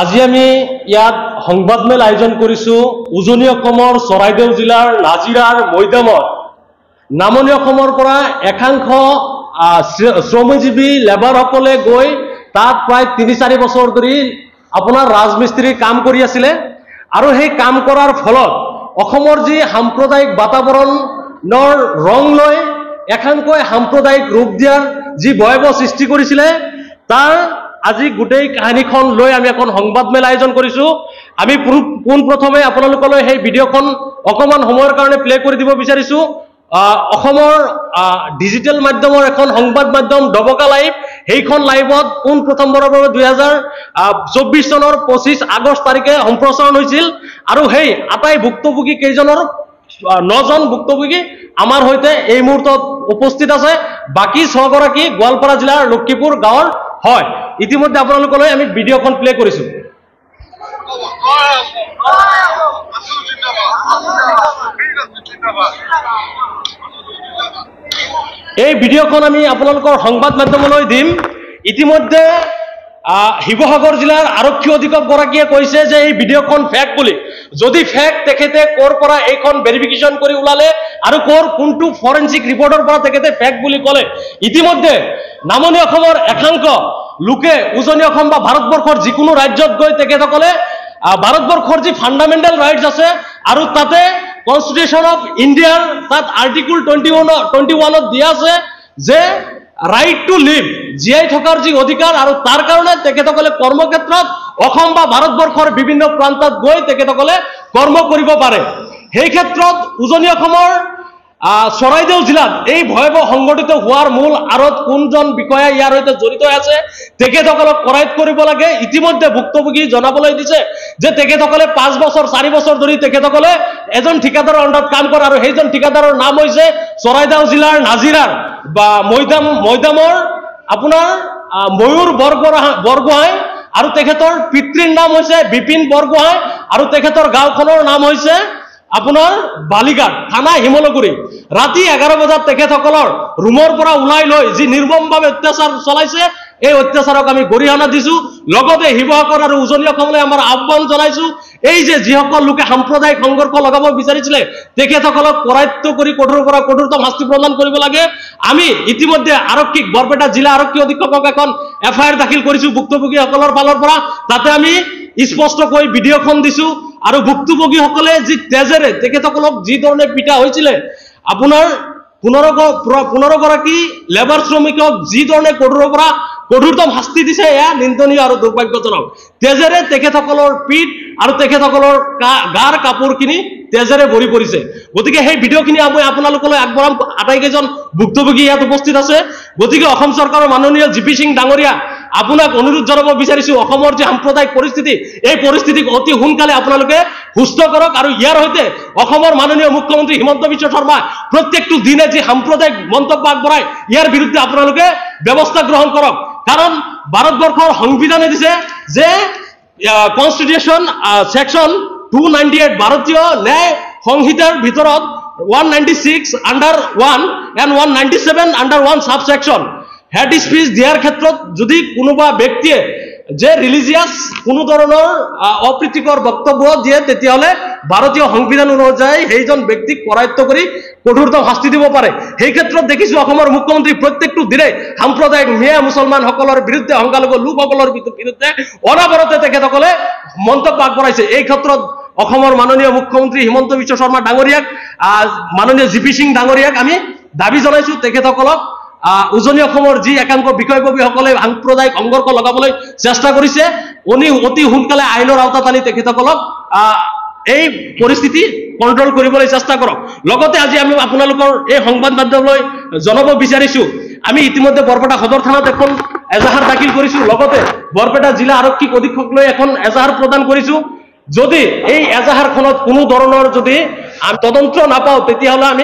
আজি আমি ইয়াত সংবাদমেল আয়োজন কৰিছো উজনি অসমৰ চৰাইদেউ জিলাৰ নাজিৰাৰ মৈদামত নামনি অসমৰ পৰা একাংশ শ্ৰমজীৱী লেবাৰসকলে গৈ তাত প্ৰায় ৩-৪ বছৰ ধৰি আপোনাৰ ৰাজমিস্ত্ৰীৰ কাম কৰি আছিল আৰু সেই কাম কৰাৰ ফলত অসমৰ যি সাম্প্ৰদায়িক বাতাবৰণৰ ৰং লৈ একাংশই সাম্প্ৰদায়িক ৰূপ দিয়াৰ যি ভয়াৱহ সৃষ্টি কৰিছিল তাৰ আজি গোটেই কাহিনীখন লৈ আমি এখন সংবাদমেল আয়োজন কৰিছো। আমি পোনপ্ৰথমে আপোনালোকলৈ সেই ভিডিঅ'খন অকমান সময়ৰ কাৰণে প্লে কৰি দিব বিচাৰিছো। অসমৰ ডিজিটেল মাধ্যমৰ এখন সংবাদ মাধ্যম ডবকা লাইভ, সেইখন লাইভত পোনপ্ৰথমবাৰৰ বাবে 2024 চনৰ 25 আগষ্ট তাৰিখে সম্প্ৰচাৰণ হৈছিল আৰু সেই আটাই ভুক্তভোগী কেইজনৰ 9জন ভুক্তভোগী আমাৰ সৈতে এই মুহূৰ্তত উপস্থিত আছে। বাকি 6 গৰাকী গোৱালপাৰা জিলাৰ লক্ষীপুৰ গাঁৱৰ হয়। ইতিমধ্যে আপোনালোকলৈ আমি ভিডিঅ'খন প্লে কৰিছো। এই ভিডিঅ'খন আমি আপোনালোকৰ সংবাদ মাধ্যমলৈ দিম। ইতিমধ্যে শিৱসাগৰ জিলাৰ আৰক্ষী অধীক্ষক গৰাকীয়ে কৈছে যে এই ভিডিঅ'খন ফেক বুলি। যদি ফেক তেখেতে ক'ৰ পৰা এইখন ভেৰিফিকেশ্যন কৰি ওলালে আৰু কোনটো ফৰেনচিক ৰিপৰ্টৰ পৰা তেখেতে ফেক বুলি ক'লে। ইতিমধ্যে নামনি অসমৰ একাংশ লোকে উজনি অসম বা ভাৰতবৰ্ষৰ যিকোনো ৰাজ্যত গৈ তেখেতসকলে ভাৰতবৰ্ষৰ যি ফাণ্ডামেণ্টেল ৰাইটছ আছে আৰু তাতে কনষ্টিটিউশ্যন অফ ইণ্ডিয়াৰ তাত আৰ্টিকল 21ত দিয়া আছে যে ৰাইট টু লিভ, জীয়াই থকাৰ যি অধিকাৰ, আৰু তাৰ কাৰণে তেখেতসকলে কৰ্মক্ষেত্ৰত অসম বা ভাৰতবৰ্ষৰ বিভিন্ন প্ৰান্তত গৈ তেখেতসকলে কৰ্ম কৰিব পাৰে। সেই ক্ষেত্ৰত উজনি অসমৰ চৰাইদেউ জিলাত এই ভয়াৱহ সংঘটিত হোৱাৰ মূল আঁৰত কোনজন বিষয়া ইয়াৰ সৈতে জড়িত আছে তেখেতসকলক কৰায়ত্ব কৰিব লাগে। ইতিমধ্যে ভুক্তভোগী জনাবলৈ দিছে যে তেখেতসকলে 5 বছৰ 4 বছৰ ধৰি তেখেতসকলে এজন ঠিকাদাৰৰ আণ্ডাৰত কাম কৰে আৰু সেইজন ঠিকাদাৰৰ নাম হৈছে চৰাইদেউ জিলাৰ নাজিৰাৰ বা মৈদামৰ আপোনাৰ ময়ূৰ বৰগোহাঁই আৰু তেখেতৰ পিতৃৰ নাম হৈছে বিপিন বৰগোহাঁই আৰু তেখেতৰ গাঁওখনৰ নাম হৈছে আপোনাৰ বালিঘাট, থানা শিমলুগুৰি। ৰাতি 11 বজাত তেখেতসকলৰ ৰুমৰ পৰা ওলাই লৈ যি নিৰ্মমভাৱে অত্যাচাৰ চলাইছে এই অত্যাচাৰক আমি গৰিহণা দিছো। লগতে শিৱসাগৰ আৰু উজনি অসমলৈ আমাৰ আহ্বান জনাইছো, এই যে যিসকল লোকে সাম্প্ৰদায়িক সংঘৰ্ষ লগাব বিচাৰিছিলে তেখেতসকলক কৰায়ত্ব কৰি কঠোৰ পৰা কঠোৰতম শাস্তি প্ৰদান কৰিব লাগে। আমি ইতিমধ্যে আৰক্ষীক বৰপেটা জিলা আৰক্ষী অধীক্ষকক এখন FIR দাখিল কৰিছো ভুক্তভোগীসকলৰ ফালৰ পৰা। তাতে আমি স্পষ্টকৈ ভিডিঅ'খন দিছো আৰু ভুক্তভোগীসকলে যি তেজেৰে তেখেতসকলক যি ধৰণে পিটা হৈছিলে, আপোনাৰ 15 গৰাকী লেবাৰ শ্ৰমিকক যি ধৰণে কঠোৰতম শাস্তি দিছে এয়া নিন্দনীয় আৰু দুৰ্ভাগ্যজনক। তেজেৰে তেখেতসকলৰ পিঠ আৰু তেখেতসকলৰ গাৰ কাপোৰখিনি তেজেৰে ভৰি পৰিছে। গতিকে সেই ভিডিঅ'খিনি আমি আপোনালোকলৈ আগবঢ়াম। আটাইকেইজন ভুক্তভোগী ইয়াত উপস্থিত আছে। গতিকে অসম চৰকাৰৰ মাননীয় GP সিং ডাঙৰীয়া আপোনাক অনুৰোধ জনাব বিচাৰিছো, অসমৰ যি সাম্প্ৰদায়িক পৰিস্থিতি এই পৰিস্থিতিক অতি সোনকালে আপোনালোকে সুস্থ কৰক আৰু ইয়াৰ সৈতে অসমৰ মাননীয় মুখ্যমন্ত্ৰী হিমন্ত বিশ্ব শৰ্মা প্ৰত্যেকটো দিনে যি সাম্প্ৰদায়িক মন্তব্য আগবঢ়ায় ইয়াৰ বিৰুদ্ধে আপোনালোকে ব্যৱস্থা গ্ৰহণ কৰক। কাৰণ ভাৰতবৰ্ষৰ সংবিধানে দিছে যে কনষ্টিটিউশ্যন সেকশন 298 ভাৰতীয় ন্যায় সংহিতাৰ ভিতৰত 196 under 1 and 197 under 1 subsection head speech দিয়াৰ ক্ষেত্ৰত যদি কোনোবা ব্যক্তিয়ে যে ৰিলিজিয়াছ কোনো ধৰণৰ অপ্ৰীতিকৰ বক্তব্য দিয়ে তেতিয়াহ'লে ভাৰতীয় সংবিধান অনুযায়ী সেইজন ব্যক্তিক কৰায়ত্ব কৰি কঠোৰতম শাস্তি দিব পাৰে। সেই ক্ষেত্ৰত দেখিছো অসমৰ মুখ্যমন্ত্ৰী প্ৰত্যেকটো দিনে সাম্প্ৰদায়িক মিয়া মুছলমানসকলৰ বিৰুদ্ধে, সংখ্যালঘু লোকসকলৰ বিৰুদ্ধে অনাবৰতে তেখেতসকলে মন্তব্য আগবঢ়াইছে। এই ক্ষেত্ৰত অসমৰ মাননীয় মুখ্যমন্ত্ৰী হিমন্ত বিশ্ব শৰ্মা ডাঙৰীয়াক, মাননীয় GP সিং ডাঙৰীয়াক আমি দাবী জনাইছো তেখেতসকলক উজনি অসমৰ যি একাংশ বিষয়ববীসকলে সাম্প্ৰদায়িক সংঘৰ্ষ লগাবলৈ চেষ্টা কৰিছে অতি সোনকালে আইনৰ আওতাত আনি তেখেতসকলক এই পৰিস্থিতি কণ্ট্ৰল কৰিবলৈ চেষ্টা কৰক। লগতে আজি আমি আপোনালোকৰ এই সংবাদ মাধ্যমলৈ জনাব বিচাৰিছো, আমি ইতিমধ্যে বৰপেটা সদৰ থানাত এখন এজাহাৰ দাখিল কৰিছো, লগতে বৰপেটা জিলা আৰক্ষী অধীক্ষক লৈ এখন এজাহাৰ প্ৰদান কৰিছো। যদি এই এজাহাৰখনত কোনো ধৰণৰ যদি তদন্ত নাপাওঁ তেতিয়াহ'লে আমি